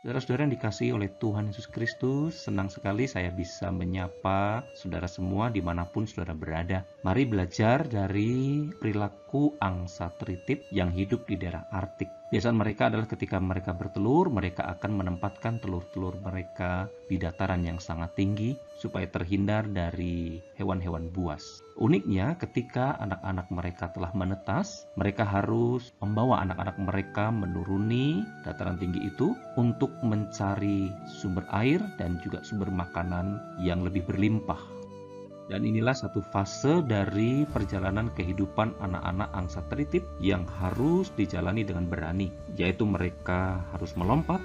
Saudara-saudara yang dikasihi oleh Tuhan Yesus Kristus, senang sekali saya bisa menyapa saudara semua dimanapun saudara berada. Mari belajar dari perilaku angsa tritip yang hidup di daerah Arktik. Kebiasaan mereka adalah ketika mereka bertelur, mereka akan menempatkan telur-telur mereka di dataran yang sangat tinggi supaya terhindar dari hewan-hewan buas. Uniknya, ketika anak-anak mereka telah menetas, mereka harus membawa anak-anak mereka menuruni dataran tinggi itu untuk mencari sumber air dan juga sumber makanan yang lebih berlimpah. Dan inilah satu fase dari perjalanan kehidupan anak-anak angsa tritip yang harus dijalani dengan berani, yaitu mereka harus melompat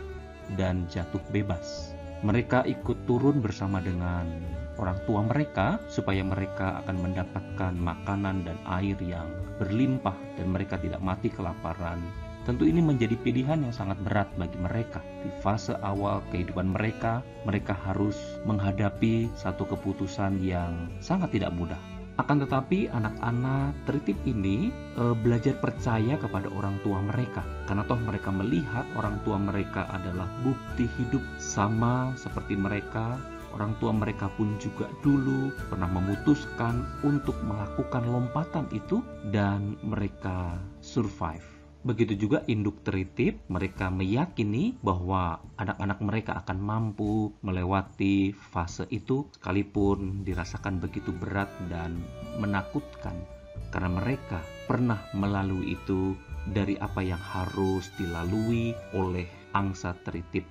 dan jatuh bebas. Mereka ikut turun bersama dengan orang tua mereka supaya mereka akan mendapatkan makanan dan air yang berlimpah dan mereka tidak mati kelaparan. Tentu ini menjadi pilihan yang sangat berat bagi mereka. Di fase awal kehidupan mereka, mereka harus menghadapi satu keputusan yang sangat tidak mudah. Akan tetapi anak-anak tritip ini belajar percaya kepada orang tua mereka. Karena toh mereka melihat orang tua mereka adalah bukti hidup sama seperti mereka. Orang tua mereka pun juga dulu pernah memutuskan untuk melakukan lompatan itu dan mereka survive. Begitu juga induk tritip, mereka meyakini bahwa anak-anak mereka akan mampu melewati fase itu sekalipun dirasakan begitu berat dan menakutkan. Karena mereka pernah melalui itu dari apa yang harus dilalui oleh angsa tritip.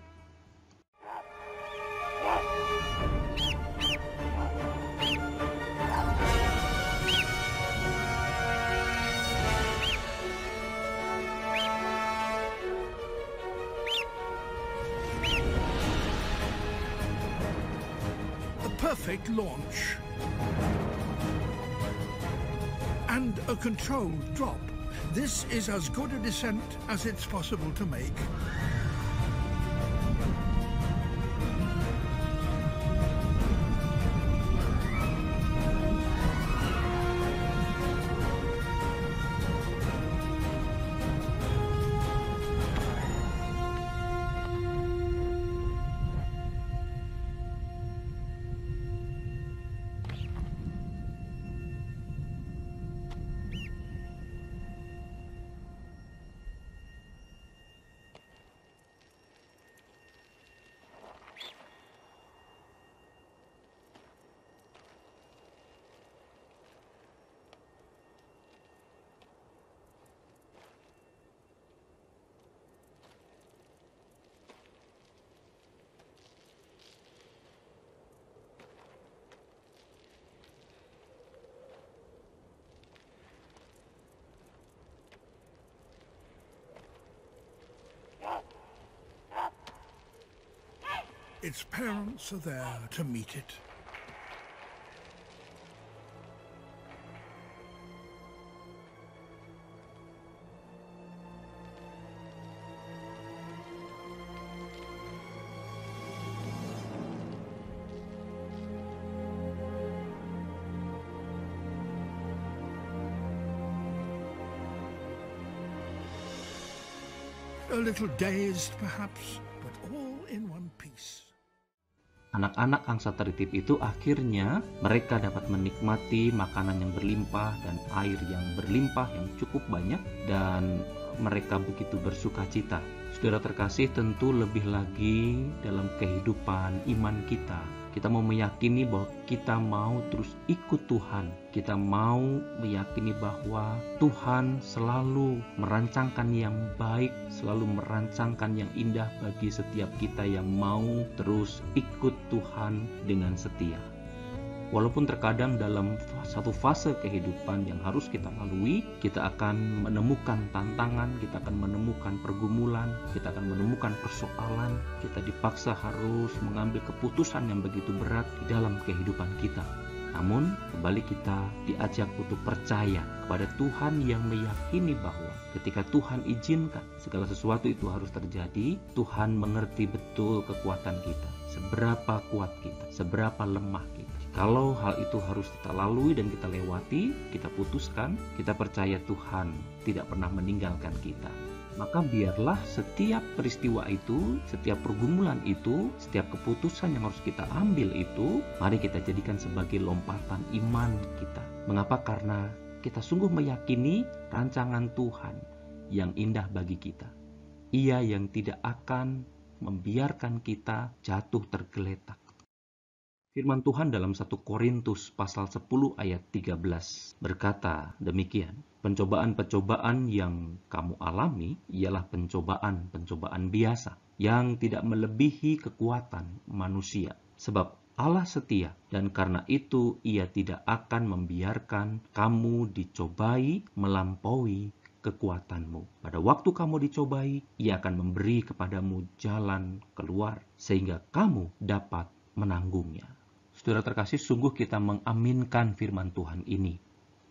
Perfect launch and a controlled drop. This is as good a descent as it's possible to make. Its parents are there to meet it. A little dazed, perhaps, but all in one piece. Anak-anak angsa tritip itu akhirnya mereka dapat menikmati makanan yang berlimpah dan air yang berlimpah yang cukup banyak dan mereka begitu bersuka cita. Saudara terkasih, tentu lebih lagi dalam kehidupan iman kita. Kita mau meyakini bahwa kita mau terus ikut Tuhan. Kita mau meyakini bahwa Tuhan selalu merancangkan yang baik, selalu merancangkan yang indah bagi setiap kita yang mau terus ikut Tuhan dengan setia. Walaupun terkadang dalam satu fase kehidupan yang harus kita lalui, kita akan menemukan tantangan, kita akan menemukan pergumulan, kita akan menemukan persoalan, kita dipaksa harus mengambil keputusan yang begitu berat di dalam kehidupan kita. Namun, kembali kita diajak untuk percaya kepada Tuhan yang meyakini bahwa ketika Tuhan izinkan segala sesuatu itu harus terjadi, Tuhan mengerti betul kekuatan kita, seberapa kuat kita, seberapa lemah kita. Kalau hal itu harus kita lalui dan kita lewati, kita putuskan, kita percaya Tuhan tidak pernah meninggalkan kita. Maka biarlah setiap peristiwa itu, setiap pergumulan itu, setiap keputusan yang harus kita ambil itu, mari kita jadikan sebagai lompatan iman kita. Mengapa? Karena kita sungguh meyakini rancangan Tuhan yang indah bagi kita. Ia yang tidak akan membiarkan kita jatuh tergeletak. Firman Tuhan dalam 1 Korintus pasal 10 ayat 13 berkata demikian, pencobaan-pencobaan yang kamu alami ialah pencobaan-pencobaan biasa yang tidak melebihi kekuatan manusia. Sebab Allah setia dan karena itu Ia tidak akan membiarkan kamu dicobai melampaui kekuatanmu. Pada waktu kamu dicobai, Ia akan memberi kepadamu jalan keluar sehingga kamu dapat menanggungnya. Saudara terkasih, sungguh kita mengaminkan firman Tuhan ini.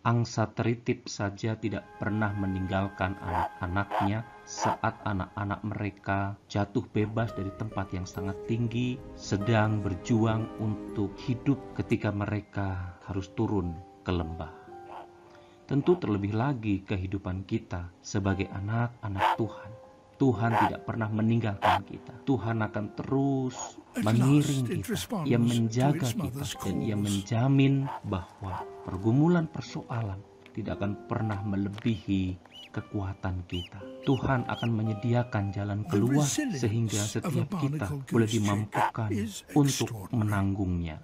Angsa teritip saja tidak pernah meninggalkan anak-anaknya saat anak-anak mereka jatuh bebas dari tempat yang sangat tinggi, sedang berjuang untuk hidup ketika mereka harus turun ke lembah. Tentu terlebih lagi kehidupan kita sebagai anak-anak Tuhan. Tuhan tidak pernah meninggalkan kita. Tuhan akan terus mengiring kita. Ia menjaga kita dan Ia menjamin bahwa pergumulan persoalan tidak akan pernah melebihi kekuatan kita. Tuhan akan menyediakan jalan keluar sehingga setiap kita boleh dimampukan untuk menanggungnya.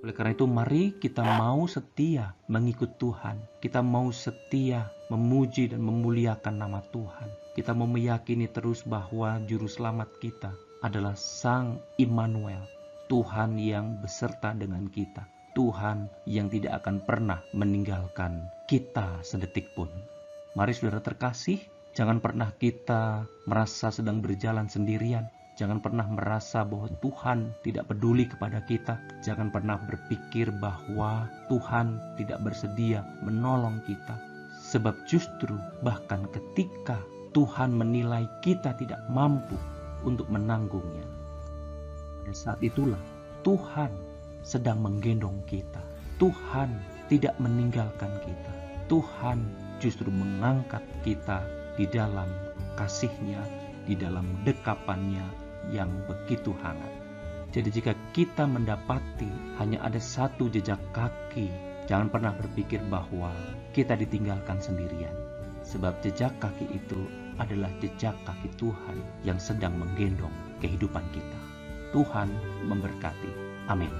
Oleh karena itu, mari kita mau setia mengikut Tuhan. Kita mau setia memuji dan memuliakan nama Tuhan. Kita mau meyakini terus bahwa Juru Selamat kita adalah Sang Immanuel, Tuhan yang beserta dengan kita. Tuhan yang tidak akan pernah meninggalkan kita sedetik pun. Mari saudara terkasih, jangan pernah kita merasa sedang berjalan sendirian. Jangan pernah merasa bahwa Tuhan tidak peduli kepada kita. Jangan pernah berpikir bahwa Tuhan tidak bersedia menolong kita. Sebab justru bahkan ketika Tuhan menilai kita tidak mampu untuk menanggungnya, pada saat itulah Tuhan sedang menggendong kita. Tuhan tidak meninggalkan kita. Tuhan justru mengangkat kita di dalam kasih-Nya, di dalam dekapan-Nya yang begitu hangat. Jadi jika kita mendapati hanya ada satu jejak kaki, jangan pernah berpikir bahwa kita ditinggalkan sendirian. Sebab jejak kaki itu adalah jejak kaki Tuhan yang sedang menggendong kehidupan kita. Tuhan memberkati. Amin.